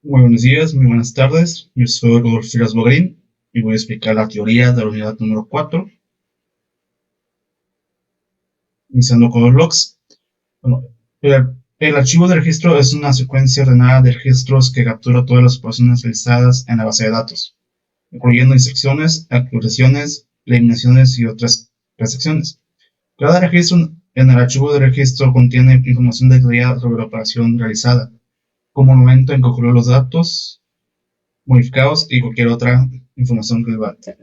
Muy buenos días, muy buenas tardes. Yo soy Rodolfo Firas Bogrín y voy a explicar la teoría de la unidad número 4, iniciando con los logs. Bueno, el archivo de registro es una secuencia ordenada de registros que captura todas las operaciones realizadas en la base de datos, incluyendo inserciones, actualizaciones, eliminaciones y otras transacciones. Cada registro en el archivo de registro contiene información detallada sobre la operación realizada, como el momento en que ocurrió los datos modificados y cualquier otra información relevante.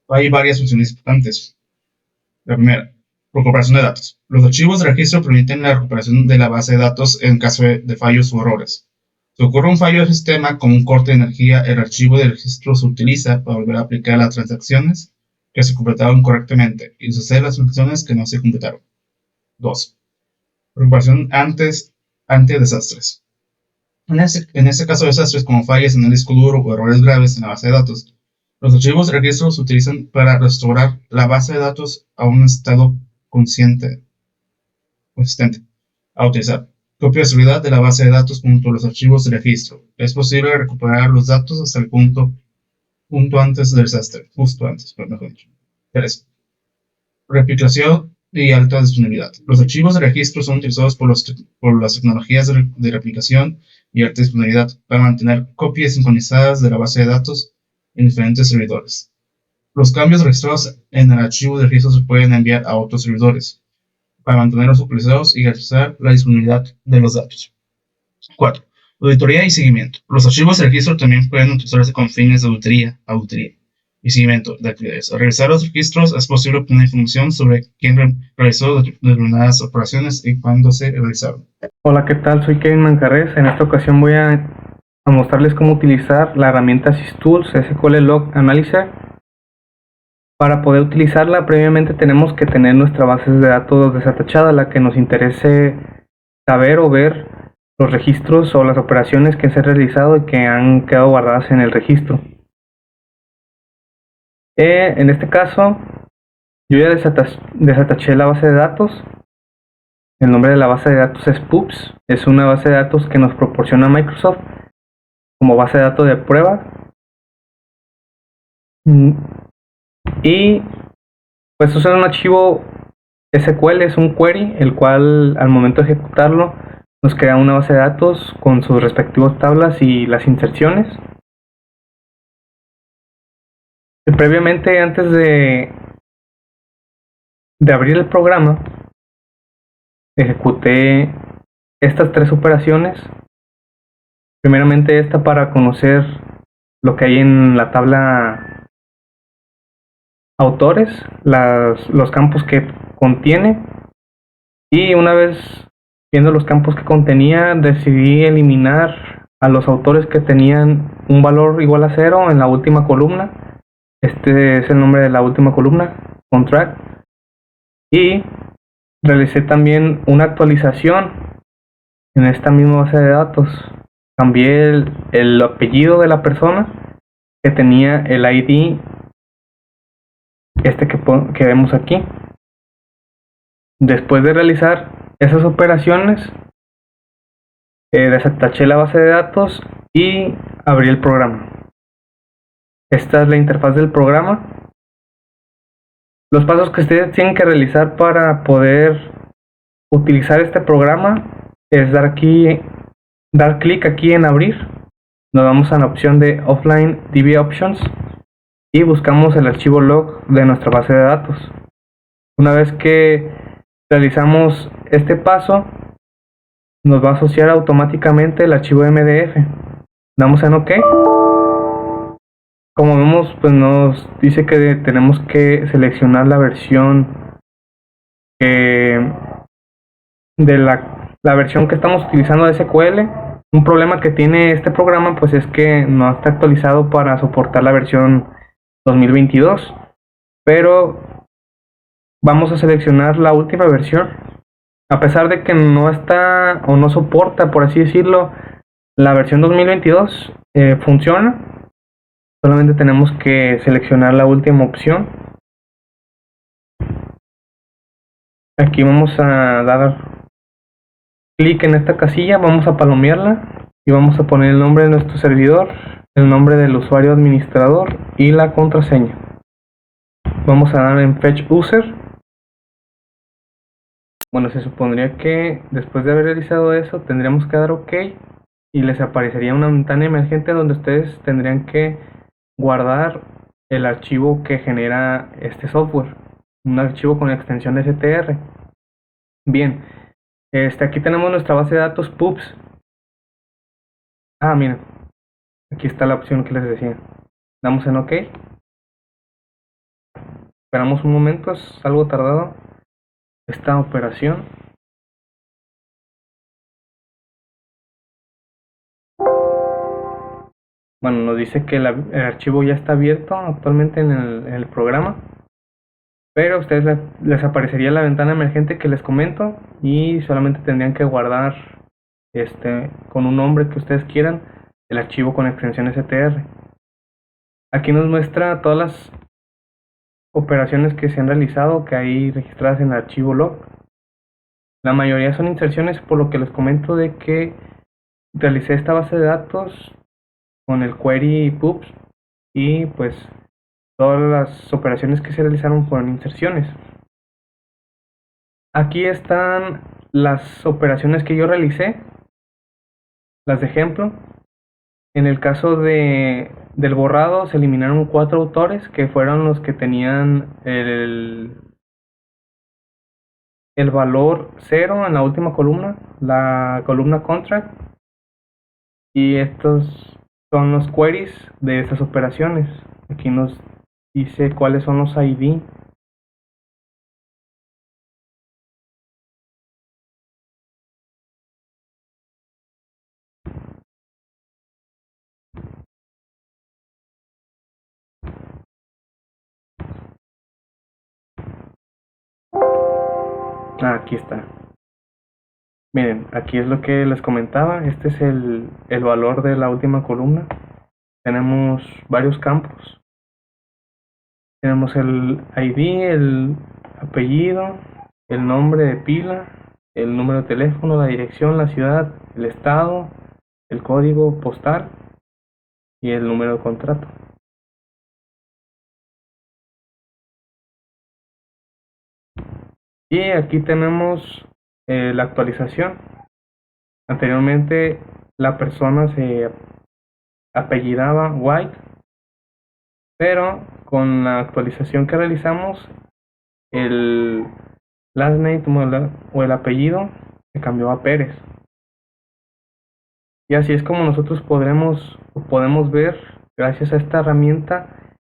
Hay varias funciones importantes. La primera, recuperación de datos. Los archivos de registro permiten la recuperación de la base de datos en caso de fallos o errores. Si ocurre un fallo del sistema como un corte de energía, el archivo de registro se utiliza para volver a aplicar las transacciones que se completaron correctamente y suceder las transacciones que no se completaron. 2. Recuperación ante desastres. En este caso, desastres como fallas en el disco duro o errores graves en la base de datos, los archivos de registro se utilizan para restaurar la base de datos a un estado consistente. A utilizar. Copia de seguridad de la base de datos junto a los archivos de registro. Es posible recuperar los datos hasta el punto antes del desastre, justo antes, pero mejor dicho. 3. Replicación y alta disponibilidad. Los archivos de registro son utilizados por las tecnologías de replicación y alta disponibilidad para mantener copias sincronizadas de la base de datos en diferentes servidores. Los cambios registrados en el archivo de registro se pueden enviar a otros servidores para mantenerlos actualizados y garantizar la disponibilidad de los datos. 4. Auditoría y seguimiento. Los archivos de registro también pueden utilizarse con fines de auditoría y seguimiento de actividades. Al revisar los registros es posible obtener información sobre quién realizó determinadas operaciones y cuándo se realizaron. Hola, ¿qué tal? Soy Kevin Mancarrez. En esta ocasión voy a mostrarles cómo utilizar la herramienta SysTools SQL Log Analyzer. Para poder utilizarla, previamente tenemos que tener nuestra base de datos desatachada, la que nos interese saber o ver los registros o las operaciones que se han realizado y que han quedado guardadas en el registro. En este caso, yo ya desataché la base de datos. El nombre de la base de datos es PUBS. Es una base de datos que nos proporciona Microsoft como base de datos de prueba. Y pues es un archivo SQL, es un query, el cual al momento de ejecutarlo nos crea una base de datos con sus respectivas tablas y las inserciones. Y previamente, antes de abrir el programa, ejecuté estas tres operaciones. Primeramente esta para conocer lo que hay en la tabla autores, los campos que contiene, y una vez viendo los campos que contenía, decidí eliminar a los autores que tenían un valor igual a 0 en la última columna. Este es el nombre de la última columna, contract, y realicé también una actualización en esta misma base de datos. Cambié el apellido de la persona que tenía el ID que vemos aquí. Después de realizar esas operaciones, desataché la base de datos y abrí el programa. Esta es la interfaz del programa. Los pasos que ustedes tienen que realizar para poder utilizar este programa es dar clic aquí en abrir. Nos vamos a la opción de Offline DB Options y buscamos el archivo log de nuestra base de datos. Una vez que realizamos este paso, nos va a asociar automáticamente el archivo MDF. Damos en OK. Como vemos, pues nos dice que tenemos que seleccionar la versión de la versión que estamos utilizando de SQL. Un problema que tiene este programa pues es que no está actualizado para soportar la versión 2022, pero vamos a seleccionar la última versión. A pesar de que no está o no soporta, por así decirlo, la versión 2022, funciona. Solamente tenemos que seleccionar la última opción. Aquí vamos a dar clic en esta casilla, vamos a palomearla y vamos a poner el nombre de nuestro servidor, el nombre del usuario administrador y la contraseña. Vamos a dar en Fetch User. Bueno, se supondría que después de haber realizado eso tendríamos que dar OK y les aparecería una ventana emergente donde ustedes tendrían que guardar el archivo que genera este software, un archivo con extensión str. Bien, aquí tenemos nuestra base de datos pups. Miren, aquí está la opción que les decía. Damos en OK, esperamos un momento, es algo tardado esta operación. Bueno, nos dice que el archivo ya está abierto actualmente en el programa, pero a ustedes les aparecería la ventana emergente que les comento y solamente tendrían que guardar con un nombre que ustedes quieran el archivo con extensión str. Aquí nos muestra todas las operaciones que se han realizado que hay registradas en el archivo log. La mayoría son inserciones, por lo que les comento de que realicé esta base de datos con el query pups y pues todas las operaciones que se realizaron fueron inserciones. Aquí están las operaciones que yo realicé, las de ejemplo. En el caso del borrado se eliminaron 4 autores que fueron los que tenían el valor 0 en la última columna, la columna contract, y estos son los queries de estas operaciones. Aquí nos dice cuáles son los ID. Aquí está. Miren, aquí es lo que les comentaba. Este es el valor de la última columna. Tenemos varios campos. Tenemos el ID, el apellido, el nombre de pila, el número de teléfono, la dirección, la ciudad, el estado, el código postal y el número de contrato. Y aquí tenemos la actualización. Anteriormente la persona se apellidaba White, pero con la actualización que realizamos, el last name o el apellido se cambió a Pérez. Y así es como nosotros podemos ver, gracias a esta herramienta,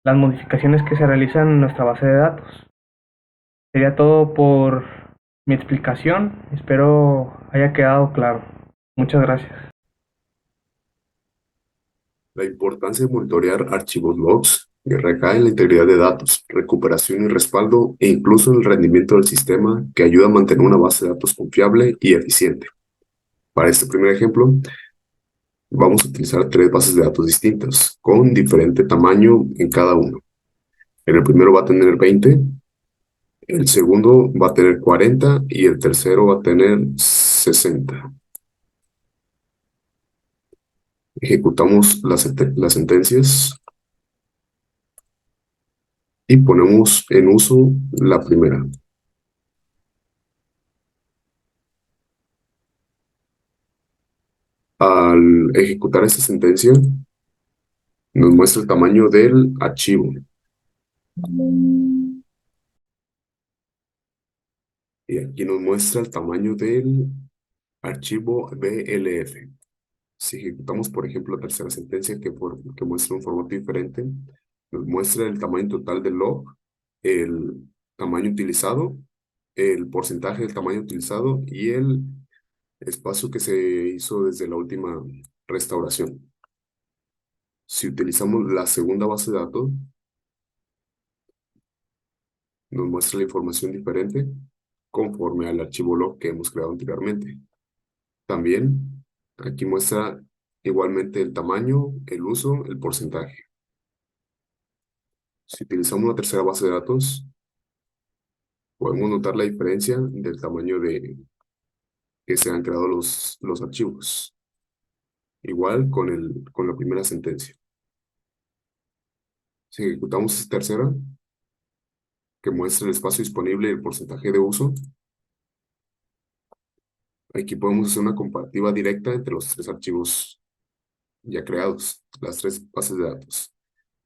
las modificaciones que se realizan en nuestra base de datos. Sería todo por mi explicación. Espero haya quedado claro. Muchas gracias. La importancia de monitorear archivos logs que recae en la integridad de datos, recuperación y respaldo e incluso en el rendimiento del sistema que ayuda a mantener una base de datos confiable y eficiente. Para este primer ejemplo, vamos a utilizar 3 bases de datos distintas con diferente tamaño en cada uno. En el primero va a tener 20, el segundo va a tener 40 y el tercero va a tener 60. Ejecutamos las sentencias y ponemos en uso la primera. Al ejecutar esta sentencia, nos muestra el tamaño del archivo. Y aquí nos muestra el tamaño del archivo BLF. Si ejecutamos, por ejemplo, la tercera sentencia que muestra un formato diferente, nos muestra el tamaño total del log, el tamaño utilizado, el porcentaje del tamaño utilizado y el espacio que se hizo desde la última restauración. Si utilizamos la segunda base de datos, nos muestra la información diferente conforme al archivo log que hemos creado anteriormente. También aquí muestra igualmente el tamaño, el uso, el porcentaje. Si utilizamos una tercera base de datos, podemos notar la diferencia del tamaño que se han creado los archivos. Igual con la primera sentencia. Si ejecutamos esta tercera, que muestra el espacio disponible y el porcentaje de uso, aquí podemos hacer una comparativa directa entre los tres archivos ya creados, las tres bases de datos.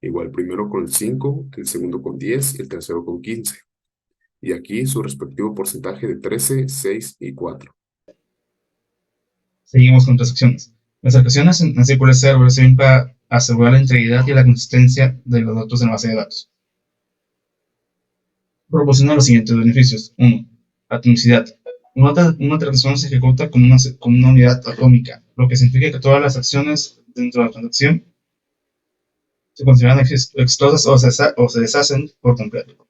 Igual primero con el 5, el segundo con 10 y el tercero con 15. Y aquí su respectivo porcentaje de 13, 6 y 4. Seguimos con transacciones. Las transacciones en SQL Server sirven para asegurar la integridad y la consistencia de los datos en la base de datos. Proporciona los siguientes beneficios. 1. Atomicidad. Una transacción se ejecuta como una unidad atómica, lo que significa que todas las acciones dentro de la transacción se consideran exitosas o se deshacen por completo.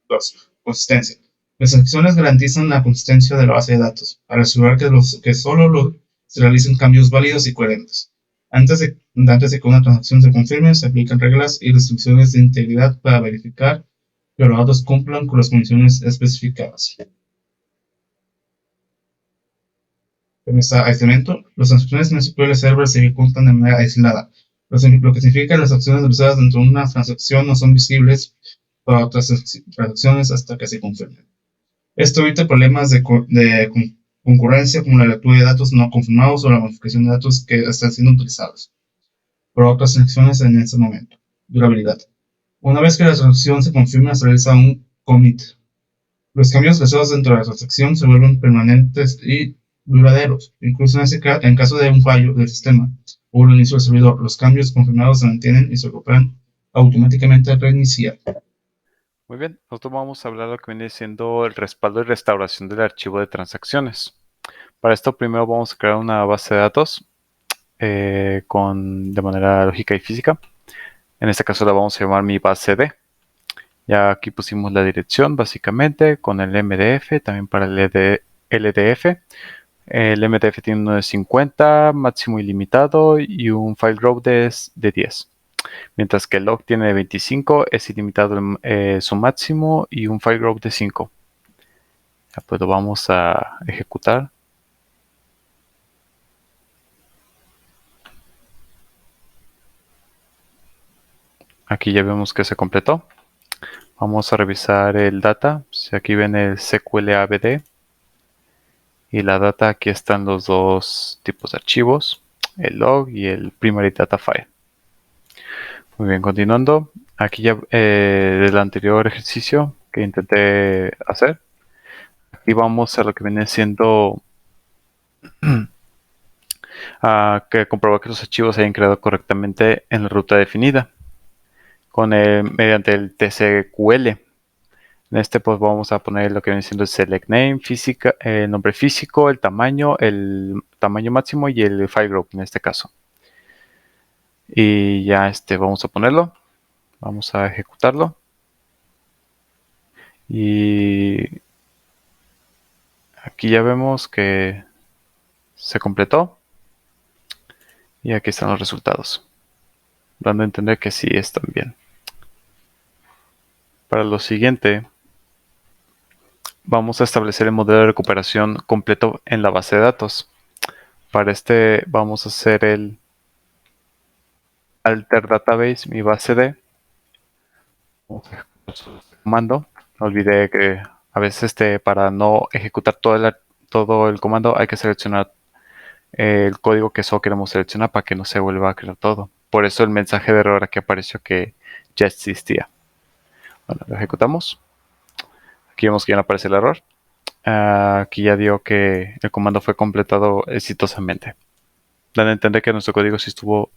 2. Consistencia. Las acciones garantizan la consistencia de la base de datos, para asegurar que solo se realicen cambios válidos y coherentes. Antes de que una transacción se confirme, se aplican reglas y restricciones de integridad para verificar que los datos cumplan con las condiciones especificadas. En este aislamiento, las transacciones en SQL Server se ejecutan de manera aislada, lo que significa que las acciones realizadas dentro de una transacción no son visibles para otras transacciones hasta que se confirmen. Esto evita problemas de concurrencia como la lectura de datos no confirmados o la modificación de datos que están siendo utilizados por otras transacciones en ese momento. Durabilidad. Una vez que la transacción se confirma, se realiza un commit. Los cambios realizados dentro de la transacción se vuelven permanentes y duraderos. Incluso en caso de un fallo del sistema o el inicio del servidor, los cambios confirmados se mantienen y se recuperan automáticamente al reiniciar. Muy bien, nosotros vamos a hablar de lo que viene siendo el respaldo y restauración del archivo de transacciones. Para esto primero vamos a crear una base de datos de manera lógica y física. En este caso la vamos a llamar mi base D. Ya aquí pusimos la dirección básicamente con el MDF, también para el LDF. El MDF tiene uno de 50, máximo ilimitado y un file growth de 10. Mientras que el log tiene de 25, es ilimitado su máximo y un file growth de 5. Ya pues lo vamos a ejecutar. Aquí ya vemos que se completó. Vamos a revisar el data. Si aquí ven el SQLABD y la data, aquí están los dos tipos de archivos, el log y el primary data file. Muy bien, continuando. Aquí ya del anterior ejercicio que intenté hacer, aquí vamos a lo que viene siendo que comprobar que los archivos se hayan creado correctamente en la ruta definida mediante el TCQL. En este pues vamos a poner lo que viene siendo el select name, el nombre físico, el tamaño máximo y el file group en este caso. Y ya vamos a ponerlo, vamos a ejecutarlo. Y aquí ya vemos que se completó. Y aquí están los resultados, dando a entender que sí están bien. Para lo siguiente, vamos a establecer el modelo de recuperación completo en la base de datos. Para vamos a hacer el alter database, mi base de comando. No olvidé que a veces para no ejecutar todo el comando hay que seleccionar el código que solo queremos seleccionar para que no se vuelva a crear todo. Por eso el mensaje de error aquí apareció que ya existía. Bueno, lo ejecutamos. Aquí vemos que ya no aparece el error. Aquí ya dio que el comando fue completado exitosamente. Dan a entender que nuestro código sí estuvo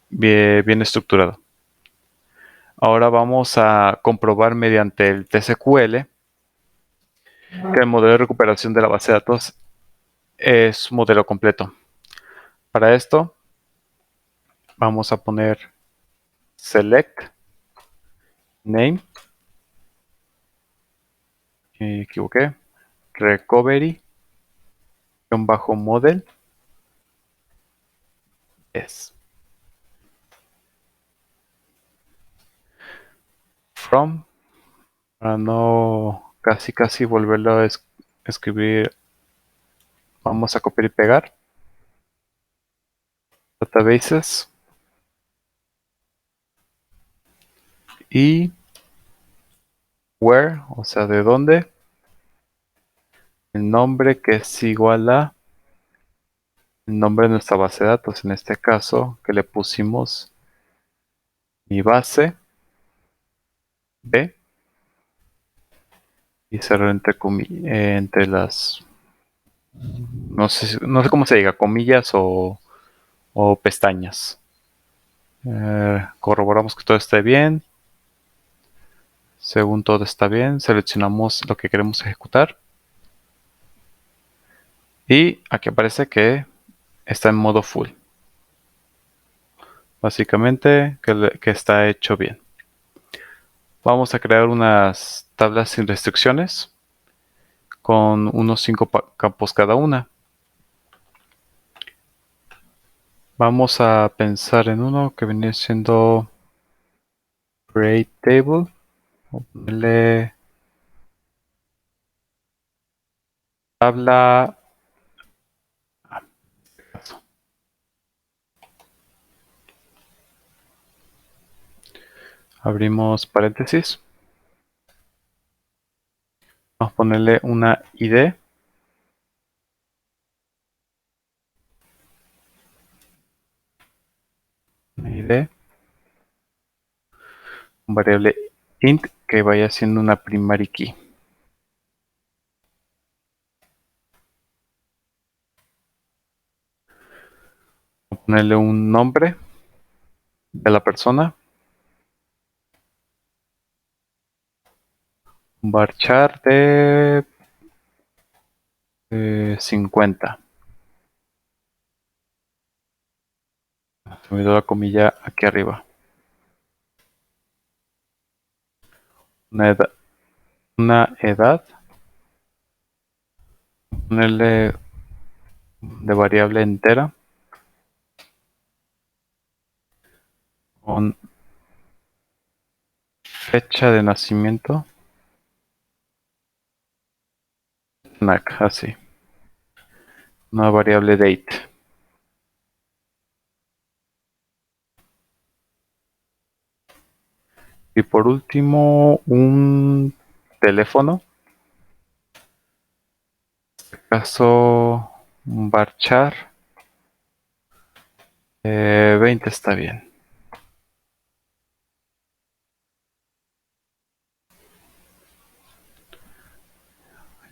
bien estructurado. Ahora vamos a comprobar mediante el TSQL que el modelo de recuperación de la base de datos es modelo completo. Para esto vamos a poner select name, me equivoqué, recovery -model es from, para no casi volverlo a escribir Vamos a copiar y pegar. Databases. Y where, o sea, de dónde. El nombre que es igual a el nombre de nuestra base de datos. En este caso, que le pusimos mi base B. Y cerrar entre las, no sé cómo se diga, comillas o pestañas. Corroboramos que todo esté bien. Según todo está bien, seleccionamos lo que queremos ejecutar. Y aquí aparece que está en modo full. Básicamente que está hecho bien. Vamos a crear unas tablas sin restricciones con unos 5 campos cada una. Vamos a pensar en uno que viene siendo create table. Vamos a ponerle tabla. Abrimos paréntesis. Vamos a ponerle una ID. Una ID. Un variable int que vaya siendo una primary key. Vamos a ponerle un nombre de la persona. Un varchar de 50. Se me dio la comilla aquí arriba. Una edad. Ponerle de variable entera. Con fecha de nacimiento. Así. Una variable date. Y por último, un teléfono. En este caso, un varchar. 20 está bien.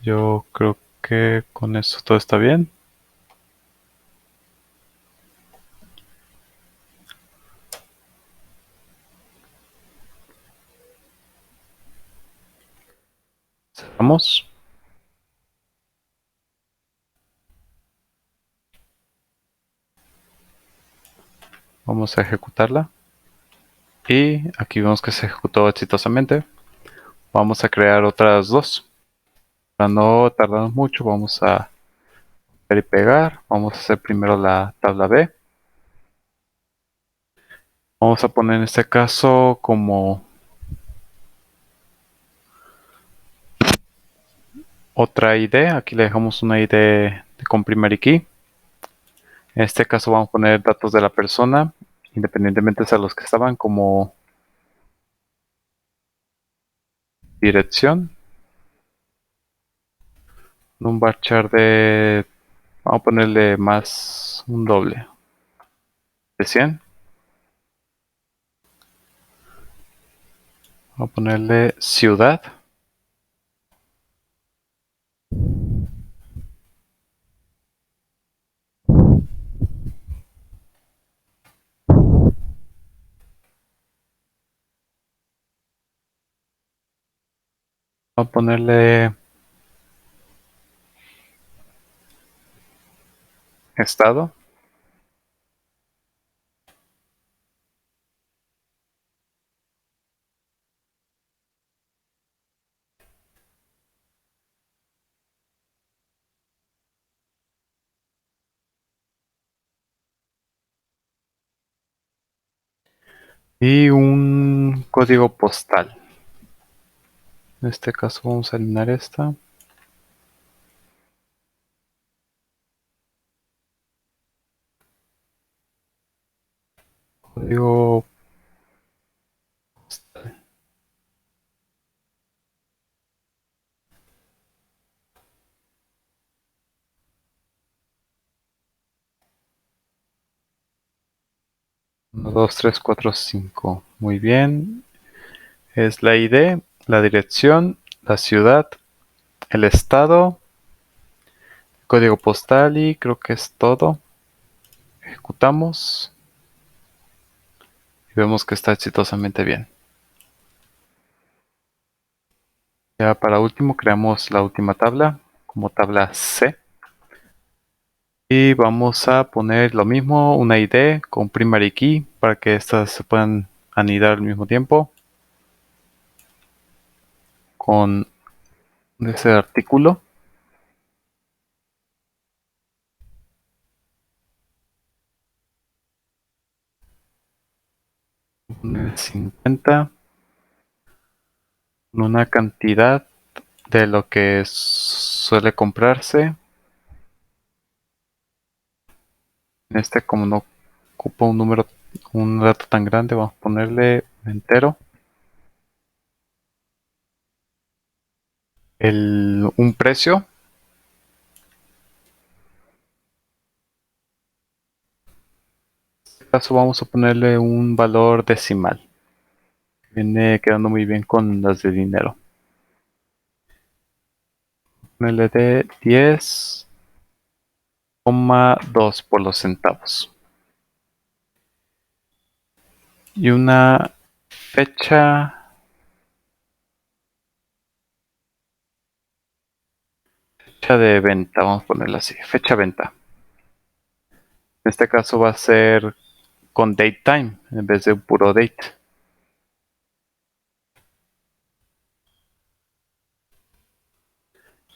Yo creo que con eso todo está bien. Cerramos. Vamos a ejecutarla. Y aquí vemos que se ejecutó exitosamente. Vamos a crear otras dos. Para no tardarnos mucho, vamos a copiar y pegar. Vamos a hacer primero la tabla B. Vamos a poner en este caso como otra ID. Aquí le dejamos una ID con primary key. En este caso vamos a poner datos de la persona, independientemente de los que estaban, como dirección. Un varchar de, vamos a ponerle más un doble de 100. Vamos a ponerle ciudad. Vamos a ponerle estado. Y un código postal. En este caso vamos a eliminar esta. Código 1, 2, 3, 4, 5. Muy bien. Es la ID, la dirección, la ciudad, el estado, código postal y creo que es todo. Ejecutamos y vemos que está exitosamente bien. Ya para último creamos la última tabla como tabla C. Y vamos a poner lo mismo, una ID con primary key para que estas se puedan anidar al mismo tiempo. Con ese artículo. Poner 50. Una cantidad de lo que suele comprarse. En este, como no ocupa un número, un dato tan grande, vamos a ponerle entero. Un precio. En este caso vamos a ponerle un valor decimal. Viene quedando muy bien con las de dinero. Ponerle de 10,2 por los centavos. Y una fecha de venta, vamos a ponerla así, fecha venta. En este caso va a ser con date time en vez de un puro date.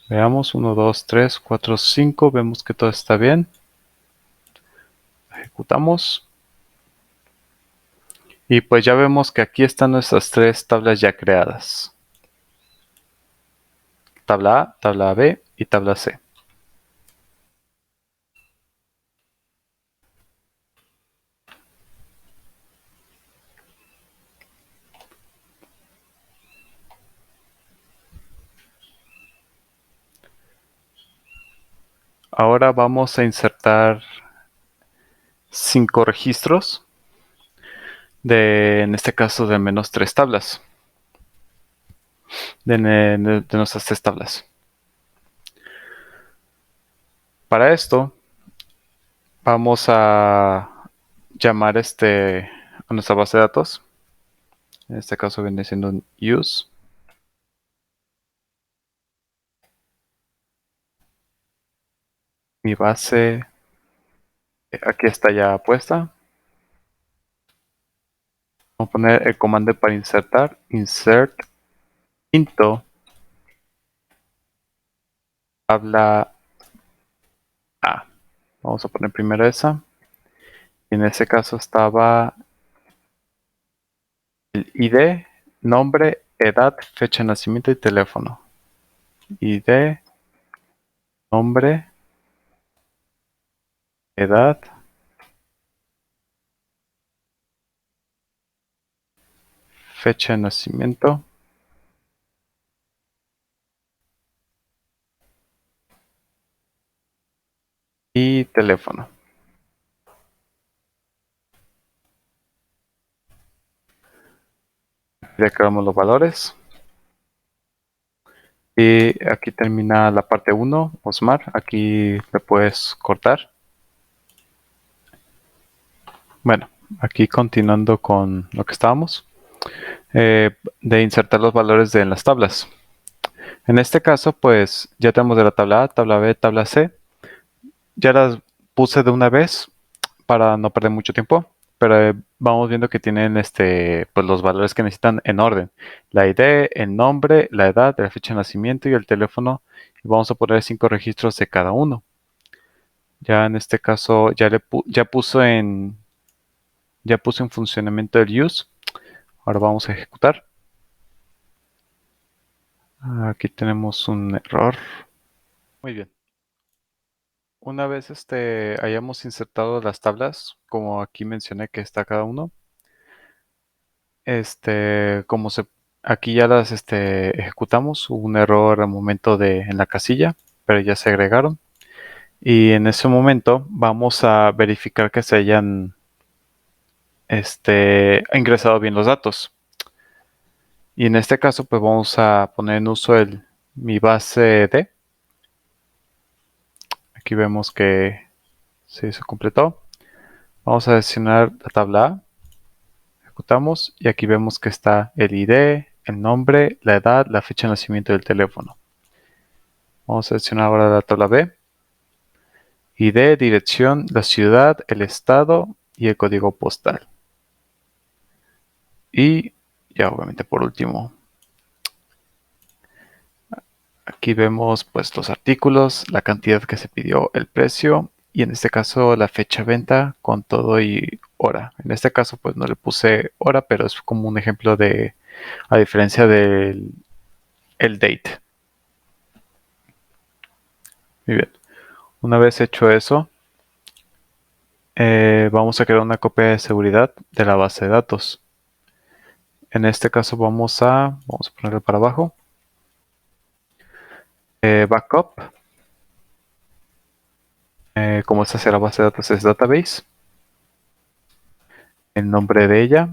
Veamos, 1, 2, 3, 4, 5, vemos que todo está bien. Ejecutamos. Y pues ya vemos que aquí están nuestras tres tablas ya creadas. Tabla A, tabla B y tabla C. Ahora vamos a insertar 5 registros en este caso de menos 3 tablas. De nuestras 3 tablas. Para esto vamos a llamar a nuestra base de datos. En este caso viene siendo un use. Mi base aquí está ya puesta. Vamos a poner el comando para insertar. Insert into tabla A. Vamos a poner primero esa. Y en ese caso estaba el ID, nombre, edad, fecha de nacimiento y teléfono. ID, nombre, edad, fecha de nacimiento y teléfono. Ya creamos los valores. Y aquí termina la parte 1, Osmar. Aquí le puedes cortar. Bueno, aquí continuando con lo que estábamos. De insertar los valores en las tablas. En este caso, pues ya tenemos de la tabla A, tabla B, tabla C. Ya las puse de una vez para no perder mucho tiempo. Pero vamos viendo que tienen pues los valores que necesitan en orden. La ID, el nombre, la edad, la fecha de nacimiento y el teléfono. Y vamos a poner 5 registros de cada uno. Ya en este caso ya puso en funcionamiento el use. Ahora vamos a ejecutar. Aquí tenemos un error. Muy bien. una vez hayamos insertado las tablas, como aquí mencioné que está cada uno, como aquí ya las ejecutamos, hubo un error al momento en la casilla, pero ya se agregaron. Y en ese momento vamos a verificar que se hayan ingresado bien los datos. Y en este caso, pues vamos a poner en uso mi base D. Aquí vemos que se completó. Vamos a seleccionar la tabla A, ejecutamos y aquí vemos que está el ID, el nombre, la edad, la fecha de nacimiento del teléfono. Vamos a seleccionar ahora la tabla B, ID, dirección, la ciudad, el estado y el código postal. Y ya obviamente por último, aquí vemos pues los artículos, la cantidad que se pidió, el precio y en este caso la fecha de venta con todo y hora. En este caso pues no le puse hora, pero es como un ejemplo a diferencia del el date. Muy bien. Una vez hecho eso, vamos a crear una copia de seguridad de la base de datos. En este caso vamos a ponerlo para abajo. Backup. Como esta será base de datos es database. El nombre de ella.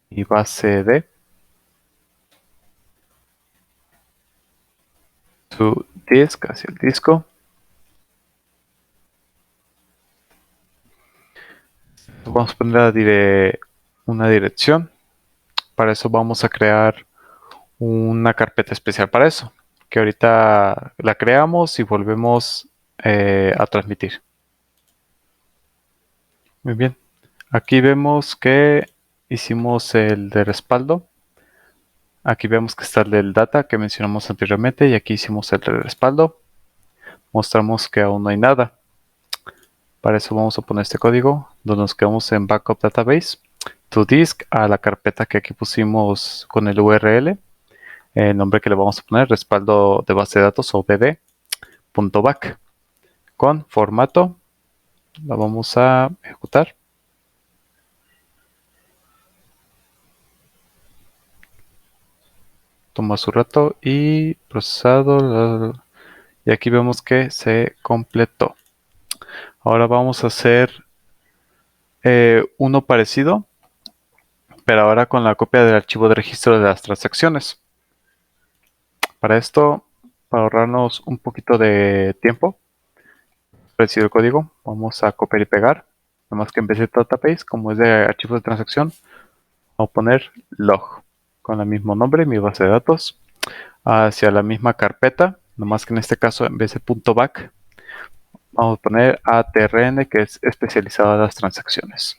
Y base de. To disk, hacia el disco. Vamos a poner una dirección. Para eso vamos a crear una carpeta especial para eso, que ahorita la creamos y volvemos a transmitir. Muy bien. Aquí vemos que hicimos el de respaldo. Aquí vemos que está el del data que mencionamos anteriormente y aquí hicimos el de respaldo. Mostramos que aún no hay nada. Para eso vamos a poner este código donde nos quedamos en backup database to disk a la carpeta que aquí pusimos con el URL. El nombre que le vamos a poner, respaldo de base de datos o bd.back con formato. La vamos a ejecutar. Toma su rato y procesado. Y aquí vemos que se completó. Ahora vamos a hacer uno parecido, pero ahora con la copia del archivo de registro de las transacciones. Para esto, para ahorrarnos un poquito de tiempo, recibo el código, vamos a copiar y pegar. Nada más que en vez de database, como es de archivos de transacción, vamos a poner log con el mismo nombre, mi base de datos, hacia la misma carpeta, nomás que en este caso en vez de .back, vamos a poner atrn, que es especializado en las transacciones.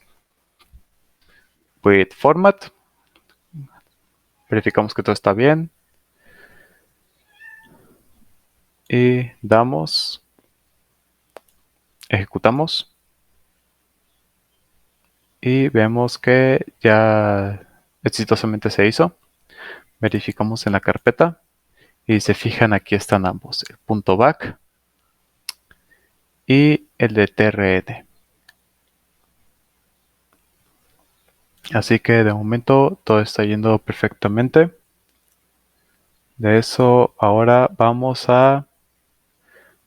With format, verificamos que todo está bien y ejecutamos y vemos que ya exitosamente se hizo. Verificamos en la carpeta y se fijan, aquí están ambos, el .back y el de trn. Así que de momento todo está yendo perfectamente. De eso ahora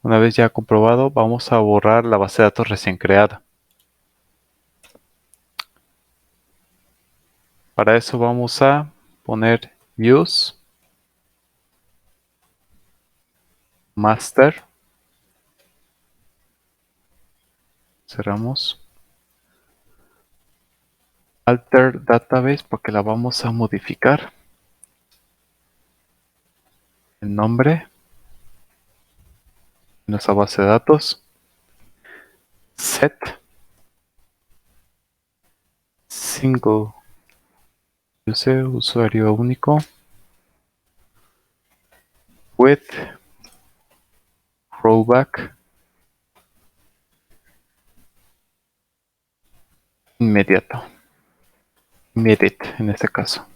una vez ya comprobado, vamos a borrar la base de datos recién creada. Para eso vamos a poner use master. Cerramos. Alter database porque la vamos a modificar. El nombre. Nuestra base de datos. Set. Single. Usuario único. With rollback inmediato. Immediate en este caso.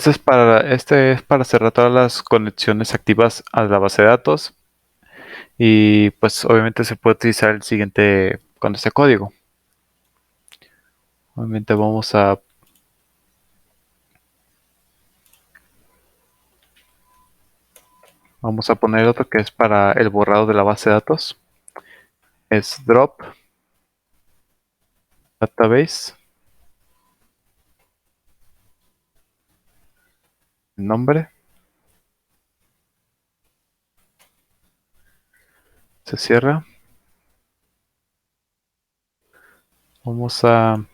Este es para cerrar todas las conexiones activas a la base de datos y pues obviamente se puede utilizar el siguiente con este código. Obviamente vamos a poner otro que es para el borrado de la base de datos. Es drop database nombre. Se cierra. Vamos a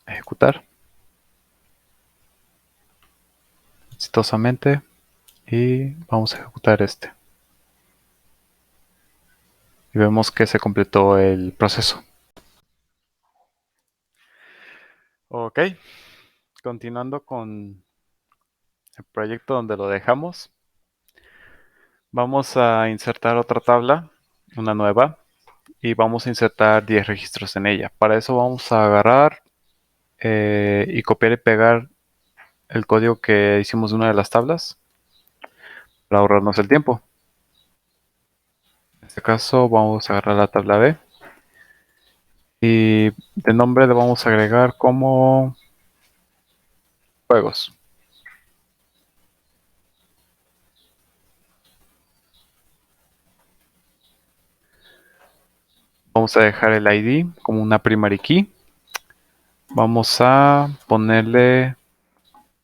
ejecutar exitosamente y vamos a ejecutar este. Y vemos que se completó el proceso. Ok, continuando con el proyecto donde lo dejamos, vamos a insertar otra tabla, una nueva, y vamos a insertar 10 registros en ella. Para eso vamos a agarrar y copiar y pegar el código que hicimos de una de las tablas para ahorrarnos el tiempo. En este caso vamos a agarrar la tabla B y de nombre le vamos a agregar como juegos. Vamos a dejar el ID como una primary key. Vamos a ponerle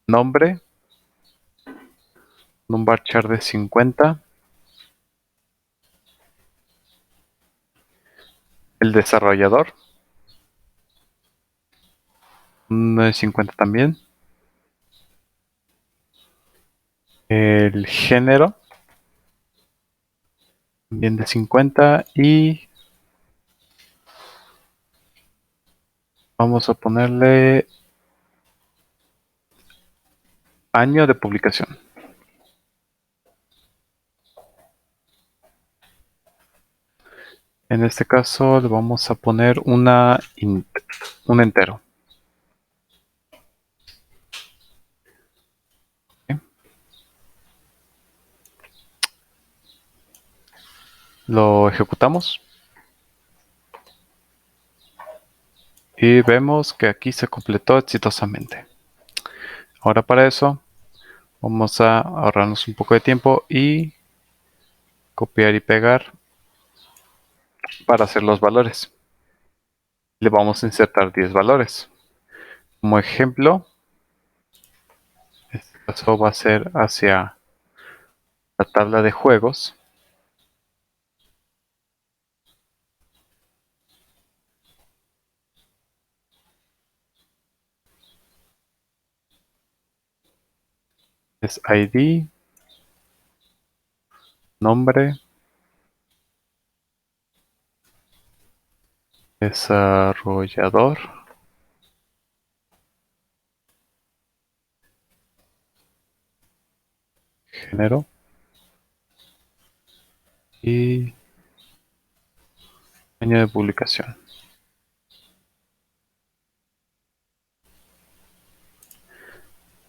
nombre, un varchar de 50. El desarrollador, un de 50 también. El género, también de 50. Y vamos a ponerle año de publicación. En este caso le vamos a poner un entero. ¿Ok? Lo ejecutamos. Y vemos que aquí se completó exitosamente. Ahora para eso vamos a ahorrarnos un poco de tiempo y copiar y pegar para hacer los valores. Le vamos a insertar 10 valores. Como ejemplo, este caso va a ser hacia la tabla de juegos. Es ID, nombre, desarrollador, género y año de publicación.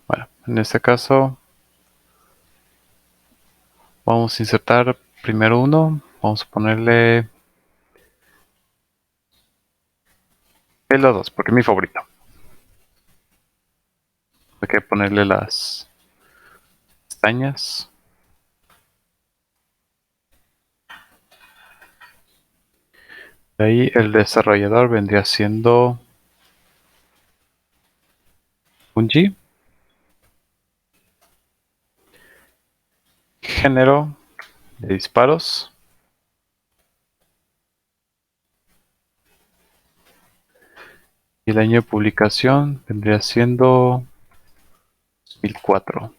Bueno, en este caso vamos a insertar primero uno. Vamos a ponerle Halo 2 porque es mi favorito. Hay que ponerle las pestañas. De ahí el desarrollador vendría siendo Bungie. Género de disparos. Y el año de publicación vendría siendo 2004. En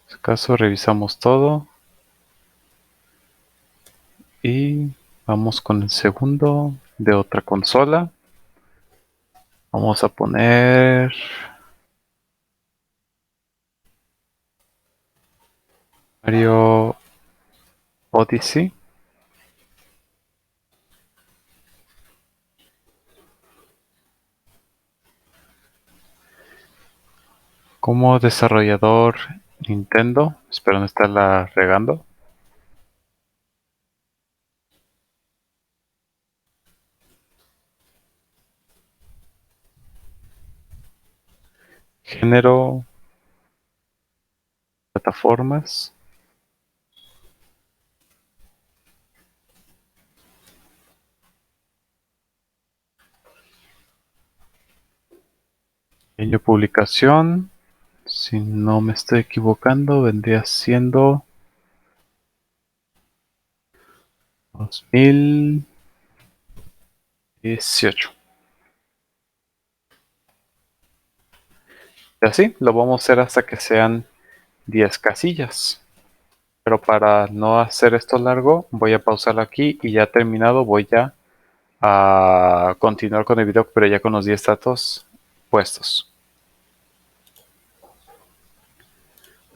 este caso revisamos todo. Y vamos con el segundo de otra consola. Vamos a poner Mario Odyssey. Como desarrollador Nintendo, espero no estarla regando. Género, plataformas. Año de publicación, si no me estoy equivocando, vendría siendo 2018. Y así lo vamos a hacer hasta que sean 10 casillas. Pero para no hacer esto largo, voy a pausarlo aquí y ya terminado voy a continuar con el video, pero ya con los 10 datos puestos.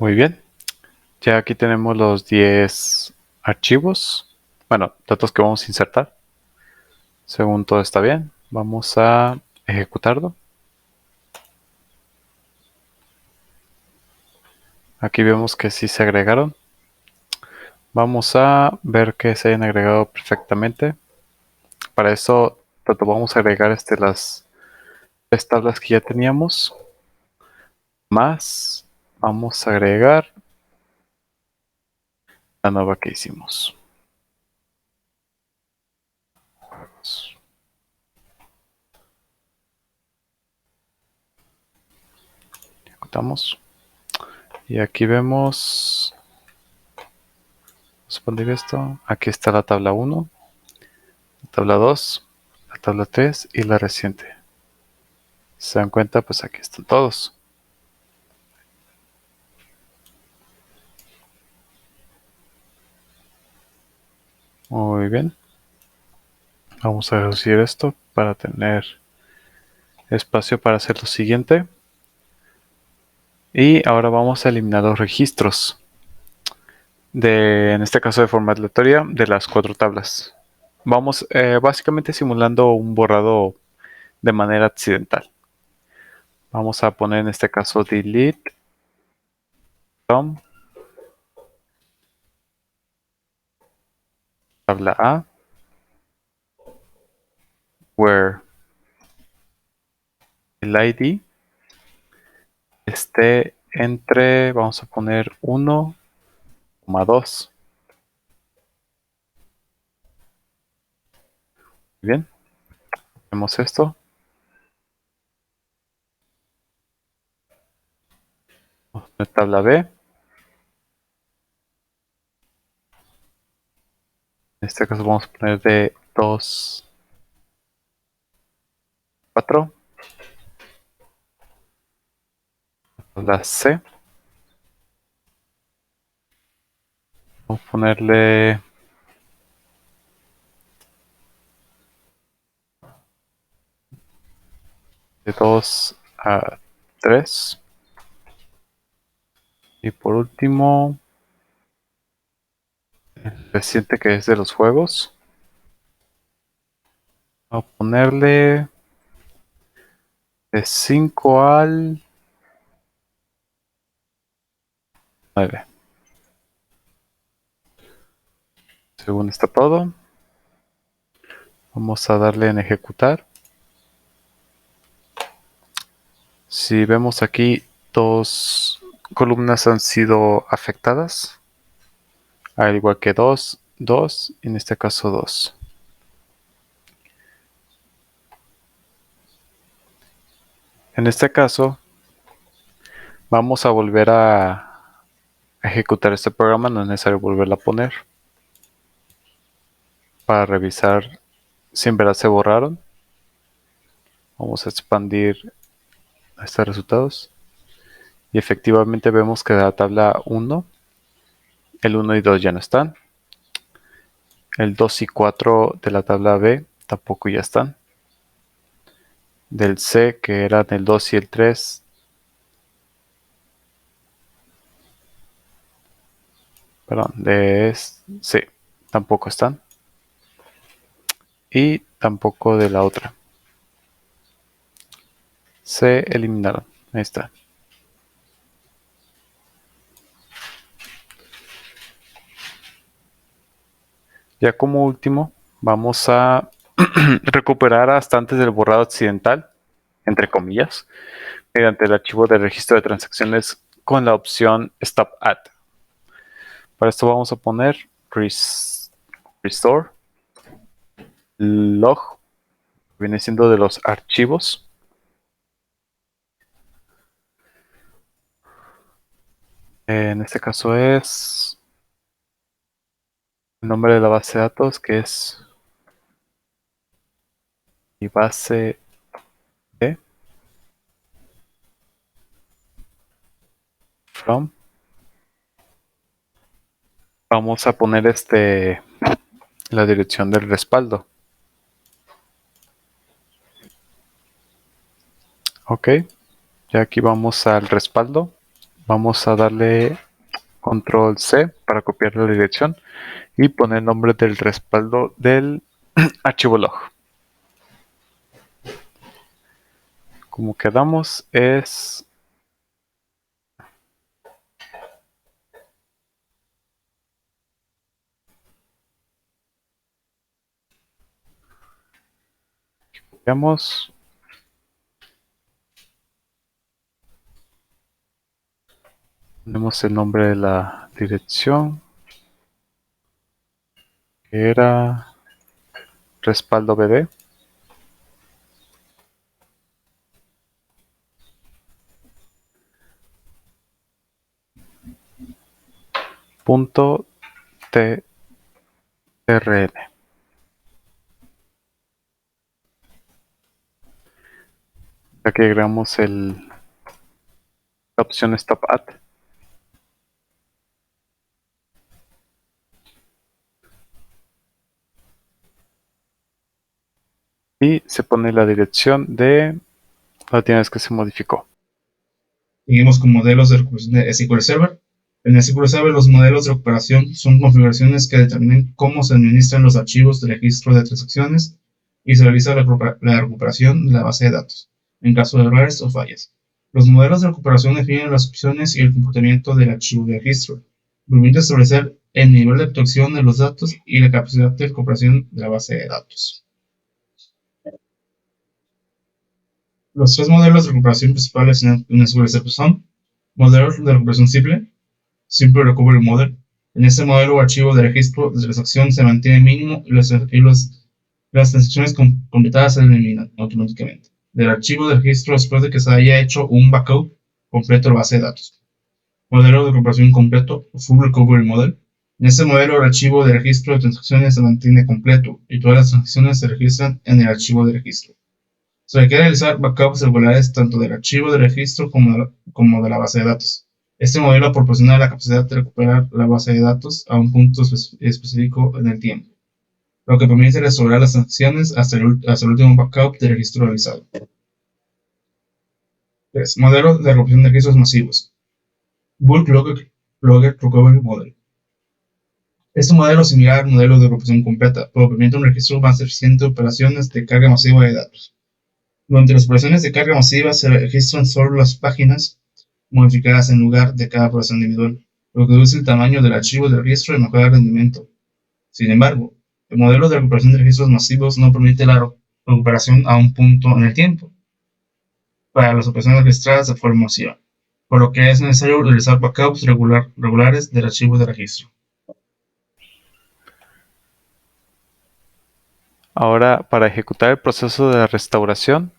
Muy bien, ya aquí tenemos los 10 archivos, bueno, datos que vamos a insertar. Según todo está bien, vamos a ejecutarlo. Aquí vemos que sí se agregaron. Vamos a ver que se hayan agregado perfectamente. Para eso, tanto vamos a agregar las 3 tablas que ya teníamos. Más vamos a agregar la nueva que hicimos. Ejecutamos. Y aquí vemos. Vamos a expandir esto. Aquí está la tabla 1, la tabla 2, la tabla 3 y la reciente. Si se dan cuenta, pues aquí están todos. Muy bien. Vamos a reducir esto para tener espacio para hacer lo siguiente. Y ahora vamos a eliminar los registros. En este caso de forma aleatoria, de las 4 tablas. Vamos básicamente simulando un borrado de manera accidental. Vamos a poner en este caso delete from tabla A where el ID esté entre, vamos a poner 1,2. Bien, vemos esto. Vamos a poner tabla B. En este caso vamos a poner de 2, 4. Tabla C. Vamos a ponerle de 2 a 3. Y por último, el reciente que es de los juegos. Vamos a ponerle de 5 al 9. Según está todo, vamos a darle en ejecutar. Si vemos aquí, 2 columnas han sido afectadas, al igual que 2, 2 y en este caso 2. En este caso, vamos a volver a ejecutar este programa, no es necesario volverlo a poner. Para revisar si en verdad se borraron, vamos a expandir estos resultados. Y efectivamente vemos que de la tabla 1, el 1 y 2 ya no están. El 2 y 4 de la tabla B tampoco ya están. Del C, que eran el 2 y el 3, perdón, C, tampoco están. Y tampoco de la otra. Se eliminaron. Ahí está. Ya como último, vamos a recuperar hasta antes del borrado accidental, entre comillas, mediante el archivo de registro de transacciones con la opción Stop At. Para esto vamos a poner restore log, viene siendo de los archivos. En este caso es el nombre de la base de datos, que es mi base de from. Vamos a poner la dirección del respaldo. Ok, ya aquí vamos al respaldo. Vamos a darle control C para copiar la dirección y poner el nombre del respaldo del archivo log. Como quedamos es copiamos, ponemos el nombre de la dirección, que era respaldo BD. Punto TRN. Aquí agregamos la opción Stop At. Y se pone la dirección de la última vez que se modificó. Seguimos con modelos de recuperación de SQL Server. En SQL Server, los modelos de recuperación son configuraciones que determinan cómo se administran los archivos de registro de transacciones y se realiza la recuperación de la base de datos, en caso de errores o fallas. Los modelos de recuperación definen las opciones y el comportamiento del archivo de registro, permite establecer el nivel de abstracción de los datos y la capacidad de recuperación de la base de datos. Los tres modelos de recuperación principales en SQL Server son modelo de recuperación Simple Recovery Model. En este modelo o archivo de registro de transacción se mantiene mínimo y las transacciones completadas se eliminan automáticamente del archivo de registro después de que se haya hecho un backup completo de la base de datos. Modelo de recuperación completo Full Recovery Model. En este modelo el archivo de registro de transacciones se mantiene completo y todas las transacciones se registran en el archivo de registro. Se requiere realizar backups regulares tanto del archivo de registro como de la base de datos. Este modelo proporciona la capacidad de recuperar la base de datos a un punto específico en el tiempo, lo que permite restaurar las transacciones hasta el último backup de registro realizado. 3. Modelo de recuperación de registros masivos. Bulk Logger Recovery Model. Este modelo es similar al modelo de recuperación completa, pero permite un registro más eficiente de operaciones de carga masiva de datos. Durante las operaciones de carga masiva se registran solo las páginas modificadas en lugar de cada operación individual, lo que reduce el tamaño del archivo de registro y mejora el rendimiento. Sin embargo, el modelo de recuperación de registros masivos no permite la recuperación a un punto en el tiempo para las operaciones registradas de forma masiva, por lo que es necesario realizar backups regulares del archivo de registro. Ahora, para ejecutar el proceso de restauración,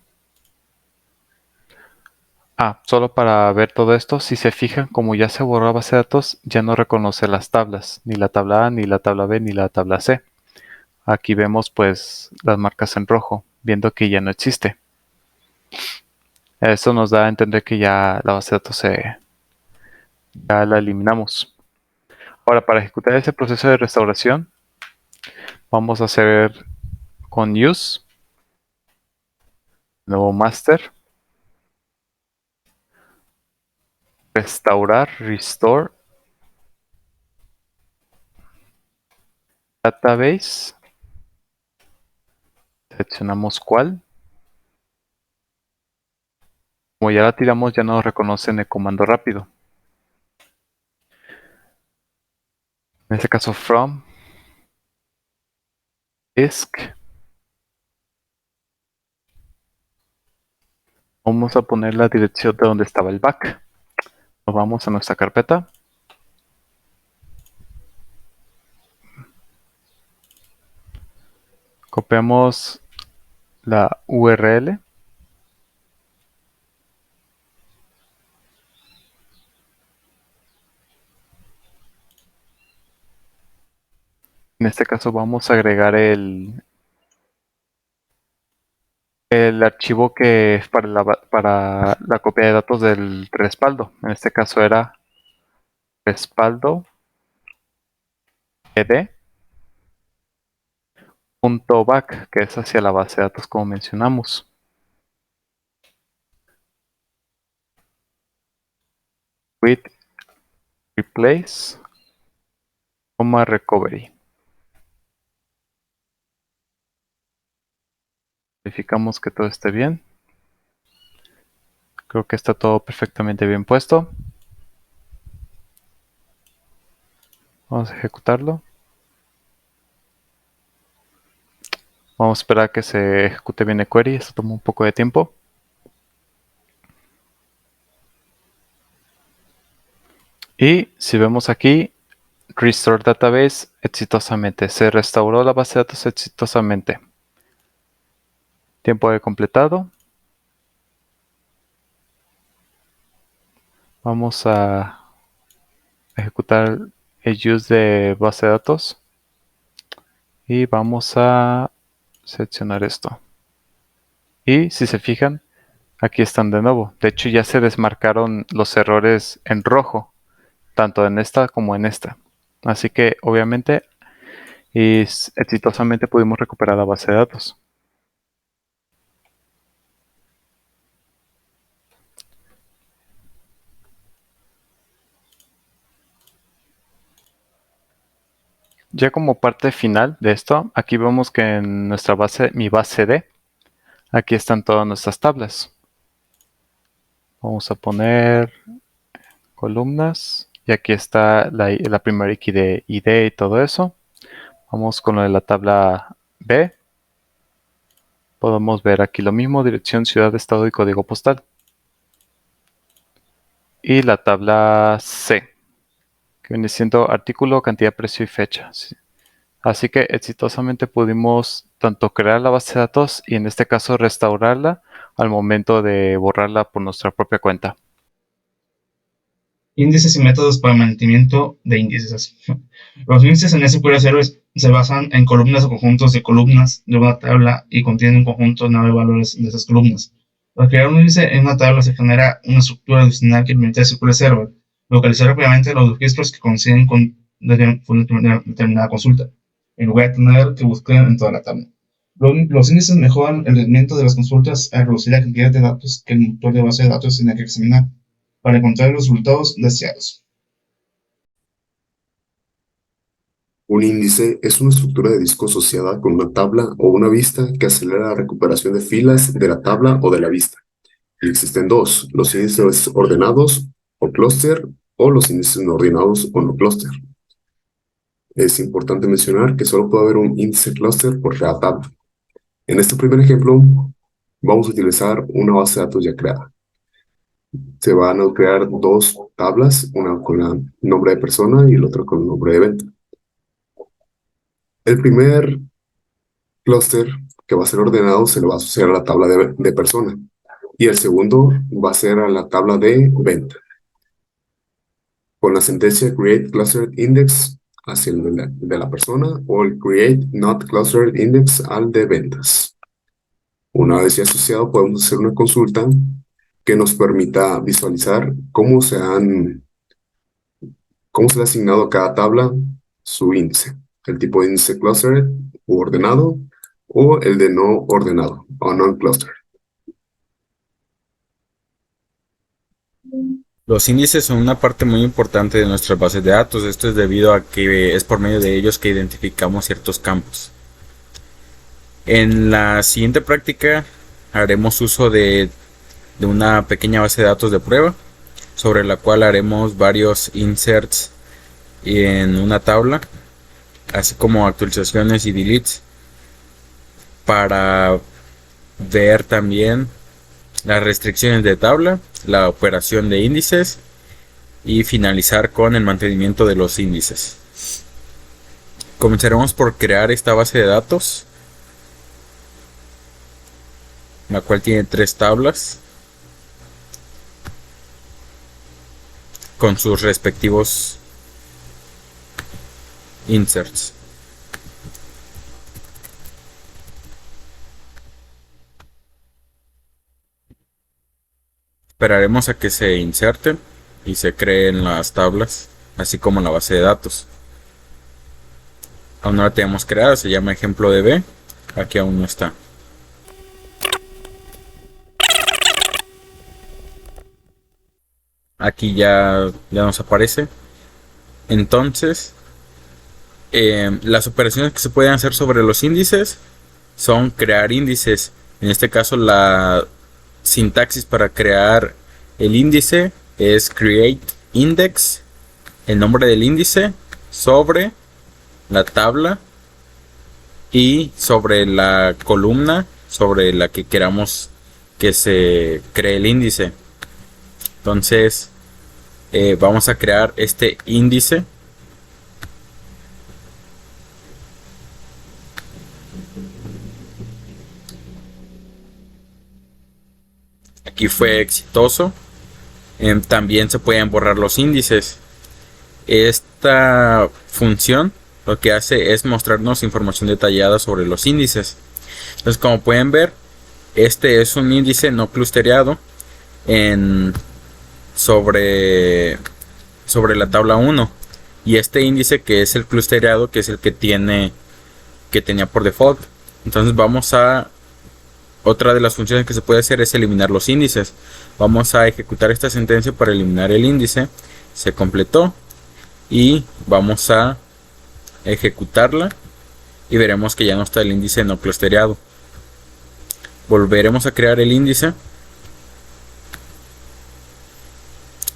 solo para ver todo esto, si se fijan, como ya se borró la base de datos, ya no reconoce las tablas, ni la tabla A, ni la tabla B, ni la tabla C. Aquí vemos pues las marcas en rojo, viendo que ya no existe. Eso nos da a entender que ya la base de datos ya la eliminamos. Ahora, para ejecutar ese proceso de restauración, vamos a hacer con use, nuevo master, restaurar, restore, database, seleccionamos cuál. Como ya la tiramos, ya nos reconocen el comando rápido. En este caso from, disk. Vamos a poner la dirección de donde estaba el back. Nos vamos a nuestra carpeta. Copiamos la URL. En este caso vamos a agregar el archivo que es para la copia de datos del respaldo. En este caso era respaldo ed.back, que es hacia la base de datos como mencionamos. With replace, recovery. Verificamos que todo esté bien. Creo que está todo perfectamente bien puesto. Vamos a ejecutarlo. Vamos a esperar a que se ejecute bien el query. Esto toma un poco de tiempo. Y si vemos aquí, Restore Database exitosamente. Se restauró la base de datos exitosamente. Tiempo de completado. Vamos a ejecutar el use de base de datos. Y vamos a seleccionar esto. Y si se fijan, aquí están de nuevo. De hecho, ya se desmarcaron los errores en rojo, tanto en esta como en esta. Así que, obviamente, exitosamente pudimos recuperar la base de datos. Ya como parte final de esto, aquí vemos que en nuestra base, mi base D, aquí están todas nuestras tablas. Vamos a poner columnas y aquí está la primera ID y todo eso. Vamos con lo de la tabla B. Podemos ver aquí lo mismo, dirección, ciudad, estado y código postal. Y la tabla C, que viene siendo artículo, cantidad, precio y fecha. Así que exitosamente pudimos tanto crear la base de datos y en este caso restaurarla al momento de borrarla por nuestra propia cuenta. Índices y métodos para mantenimiento de índices. Los índices en SQL Server se basan en columnas o conjuntos de columnas de una tabla y contienen un conjunto de 9 valores de esas columnas. Para crear un índice en una tabla se genera una estructura adicional que permite a SQL Server localizar rápidamente los registros que coinciden con una determinada consulta, en lugar de tener que buscar en toda la tabla. Los índices mejoran el rendimiento de las consultas al reducir la cantidad de datos que el motor de base de datos tiene que examinar para encontrar los resultados deseados. Un índice es una estructura de disco asociada con una tabla o una vista que acelera la recuperación de filas de la tabla o de la vista. Y existen dos, los índices ordenados o clúster o los índices no ordenados o no clúster. Es importante mencionar que solo puede haber un índice clúster por cada tabla. En este primer ejemplo, vamos a utilizar una base de datos ya creada. Se van a crear dos tablas, una con el nombre de persona y la otra con el nombre de evento. El primer clúster que va a ser ordenado se le va a asociar a la tabla de persona y el segundo va a ser a la tabla de venta. Con la sentencia create clustered index hacia el de la persona o el create not clustered index al de ventas. Una vez ya asociado, podemos hacer una consulta que nos permita visualizar cómo se le ha asignado a cada tabla su índice. El tipo de índice clustered u ordenado o el de no ordenado o non-clustered. Los índices son una parte muy importante de nuestras bases de datos. Esto es debido a que es por medio de ellos que identificamos ciertos campos. En la siguiente práctica haremos uso de una pequeña base de datos de prueba, sobre la cual haremos varios inserts en una tabla, así como actualizaciones y deletes. para ver también las restricciones de tabla, la operación de índices y finalizar con el mantenimiento de los índices. Comenzaremos por crear esta base de datos, la cual tiene 3 tablas con sus respectivos inserts. Esperaremos a que se inserten y se creen las tablas, así como la base de datos. Aún no la tenemos creada, se llama ejemplo DB. Aquí aún no está. Aquí ya nos aparece. Entonces, las operaciones que se pueden hacer sobre los índices son crear índices. En este caso, la sintaxis para crear el índice es create index, el nombre del índice, sobre la tabla y sobre la columna sobre la que queramos que se cree el índice. Entonces vamos a crear este índice. Aquí fue exitoso. También se pueden borrar los índices. Esta función lo que hace es mostrarnos información detallada sobre los índices. Entonces, como pueden ver, este es un índice no clustereado sobre la tabla 1. Y este índice que es el clustereado, que es el que tenía por default. Entonces otra de las funciones que se puede hacer es eliminar los índices. Vamos a ejecutar esta sentencia para eliminar el índice. Se completó y vamos a ejecutarla y veremos que ya no está el índice no clustereado. Volveremos a crear el índice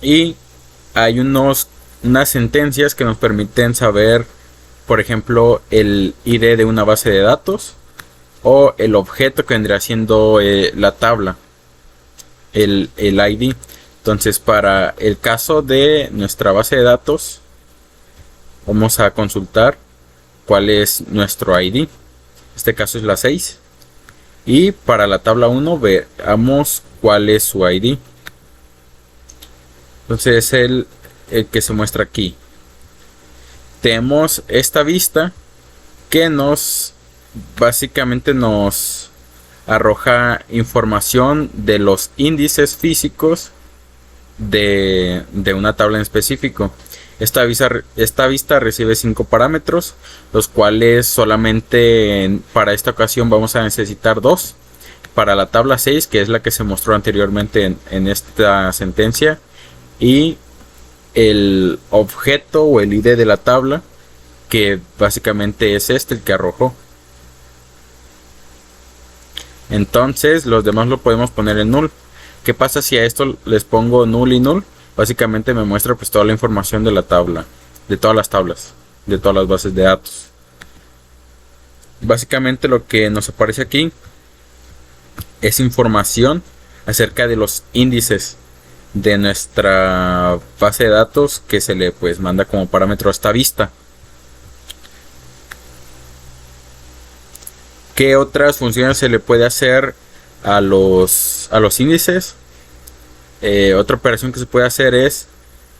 y hay unas sentencias que nos permiten saber, por ejemplo, el ID de una base de datos o el objeto que vendría siendo la tabla, el ID. Entonces, para el caso de nuestra base de datos, vamos a consultar cuál es nuestro ID. Este caso es la 6. Y para la tabla 1 veamos cuál es su ID. Entonces es el que se muestra aquí. Tenemos esta vista que básicamente nos arroja información de los índices físicos de una tabla en específico. Esta vista recibe 5 parámetros, los cuales solamente para esta ocasión vamos a necesitar 2. Para la tabla 6, que es la que se mostró anteriormente en esta sentencia, y el objeto o el ID de la tabla, que básicamente es el que arrojó. Entonces los demás lo podemos poner en null. ¿Qué pasa si a esto les pongo null y null? Básicamente me muestra pues toda la información de la tabla, de todas las tablas, de todas las bases de datos. Básicamente lo que nos aparece aquí es información acerca de los índices de nuestra base de datos que se le pues manda como parámetro a esta vista. ¿Qué otras funciones se le puede hacer a los índices? Otra operación que se puede hacer es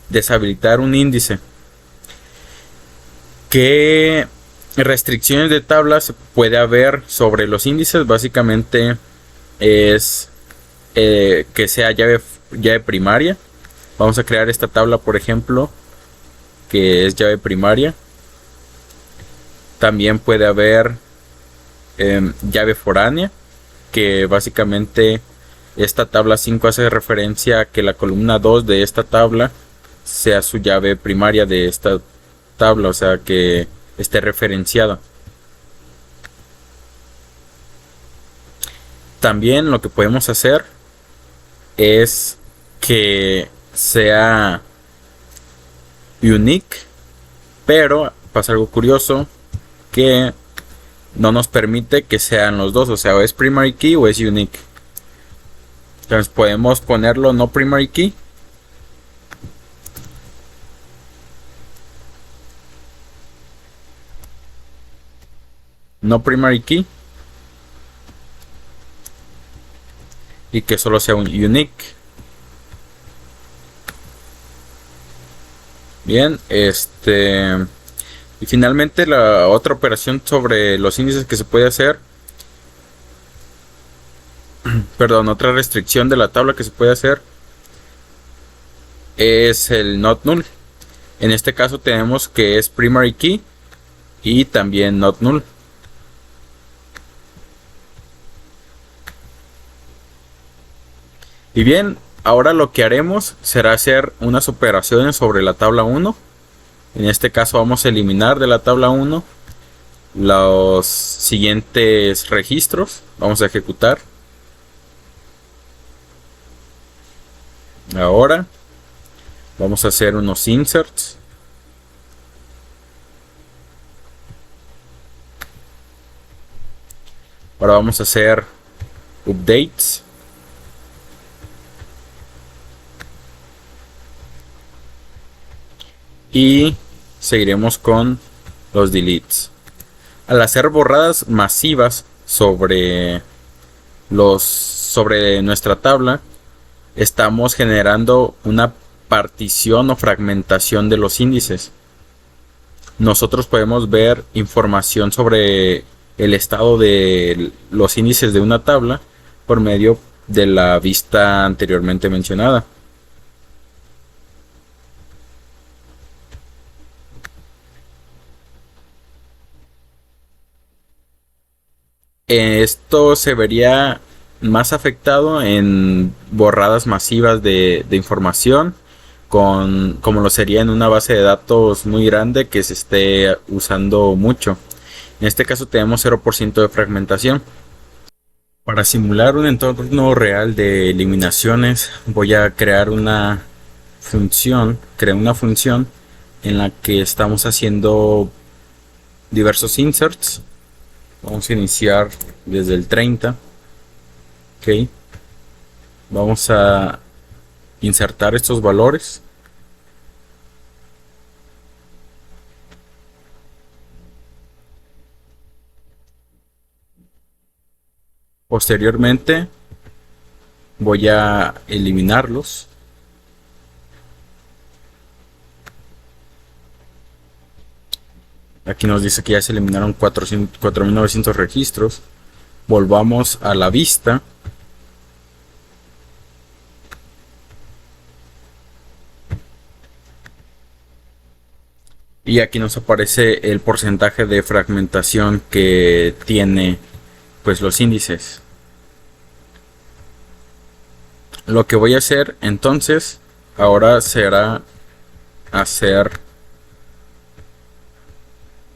deshabilitar un índice. ¿Qué restricciones de tabla se puede haber sobre los índices? Básicamente es que sea llave primaria. Vamos a crear esta tabla, por ejemplo, que es llave primaria. También puede haber llave foránea, que básicamente esta tabla 5 hace referencia a que la columna 2 de esta tabla sea su llave primaria de esta tabla, o sea que esté referenciada. También lo que podemos hacer es que sea unique, pero pasa algo curioso, que no nos permite que sean los dos, o sea, o es primary key o es unique. Entonces podemos ponerlo no primary key. No primary key. Y que solo sea un unique. Bien, y finalmente la otra operación sobre los índices que se puede hacer, perdón, otra restricción de la tabla que se puede hacer es el not null. En este caso tenemos que es primary key y también not null. Y bien, ahora lo que haremos será hacer unas operaciones sobre la tabla 1. En este caso vamos a eliminar de la tabla 1 los siguientes registros. Vamos a ejecutar. Ahora vamos a hacer unos inserts. Ahora vamos a hacer updates. Y seguiremos con los deletes. Al hacer borradas masivas sobre nuestra tabla, estamos generando una partición o fragmentación de los índices. Nosotros podemos ver información sobre el estado de los índices de una tabla por medio de la vista anteriormente mencionada. Esto se vería más afectado en borradas masivas de información, como lo sería en una base de datos muy grande que se esté usando mucho. En este caso tenemos 0% de fragmentación. Para simular un entorno real de eliminaciones, voy a crear una función. Creo una función en la que estamos haciendo diversos inserts. Vamos a iniciar desde el 30. Ok. Vamos a insertar estos valores. Posteriormente voy a eliminarlos. Aquí nos dice que ya se eliminaron 4900 registros. Volvamos a la vista. Y aquí nos aparece el porcentaje de fragmentación que tiene pues los índices. Lo que voy a hacer entonces ahora será hacer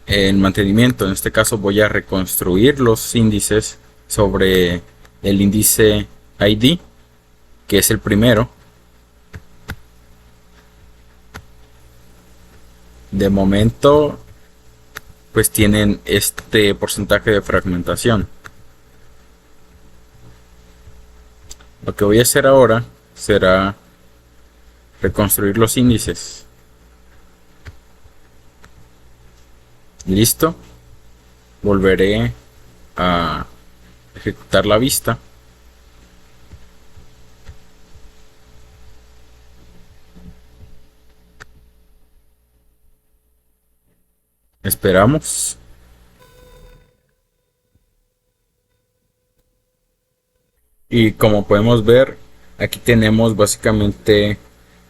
el mantenimiento. En este caso voy a reconstruir los índices sobre el índice ID, que es el primero. De momento pues tienen este porcentaje de fragmentación. Lo que voy a hacer ahora será reconstruir los índices. Listo. Volveré a ejecutar la vista. Esperamos. Y como podemos ver, aquí tenemos básicamente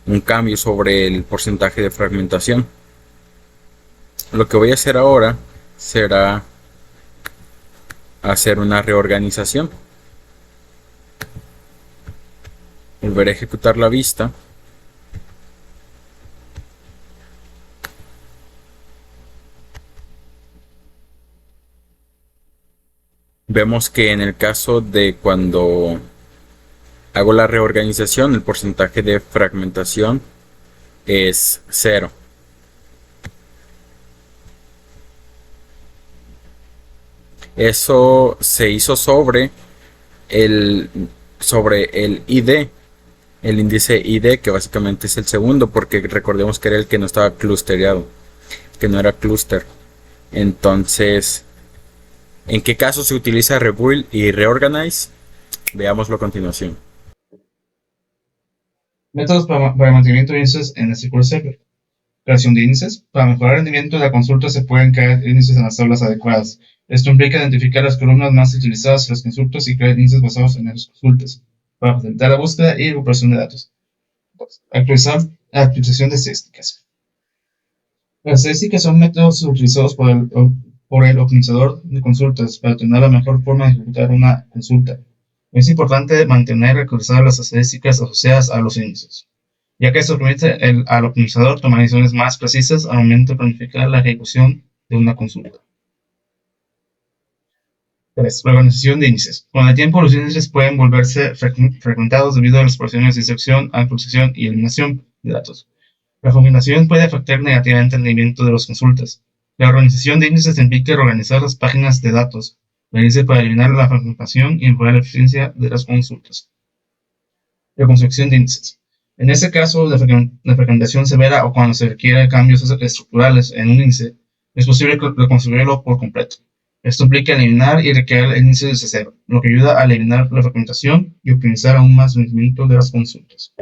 un cambio sobre el porcentaje de fragmentación. Lo que voy a hacer ahora será hacer una reorganización. Volveré a ejecutar la vista. Vemos que en el caso de cuando hago la reorganización, el porcentaje de fragmentación es 0. Eso se hizo el, sobre el ID, el índice ID, que básicamente es el segundo, porque recordemos que era el que no estaba clustereado, que no era cluster. Entonces, ¿en qué caso se utiliza rebuild y reorganize? Veámoslo a continuación. Métodos para mantenimiento de índices en SQL Server. Creación de índices. Para mejorar el rendimiento de la consulta se pueden crear índices en las tablas adecuadas. Esto implica identificar las columnas más utilizadas en las consultas y crear índices basados en las consultas para facilitar la búsqueda y recuperación de datos. Actualización de estadísticas. Las estadísticas son métodos utilizados por el optimizador de consultas para tener la mejor forma de ejecutar una consulta. Es importante mantener actualizadas las estadísticas asociadas a los índices, ya que esto permite al optimizador tomar decisiones más precisas al momento de planificar la ejecución de una consulta. 3. Reorganización de índices. Con el tiempo, los índices pueden volverse fragmentados debido a las operaciones de inserción, actualización y eliminación de datos. La fragmentación puede afectar negativamente el rendimiento de las consultas. La organización de índices implica reorganizar las páginas de datos para eliminar la fragmentación y mejorar la eficiencia de las consultas. Reconstrucción de índices. En este caso, la fragmentación severa o cuando se requieren cambios estructurales en un índice, es posible reconstruirlo por completo. Esto implica eliminar y recrear el índice desde cero, lo que ayuda a eliminar la fragmentación y optimizar aún más el rendimiento de las consultas.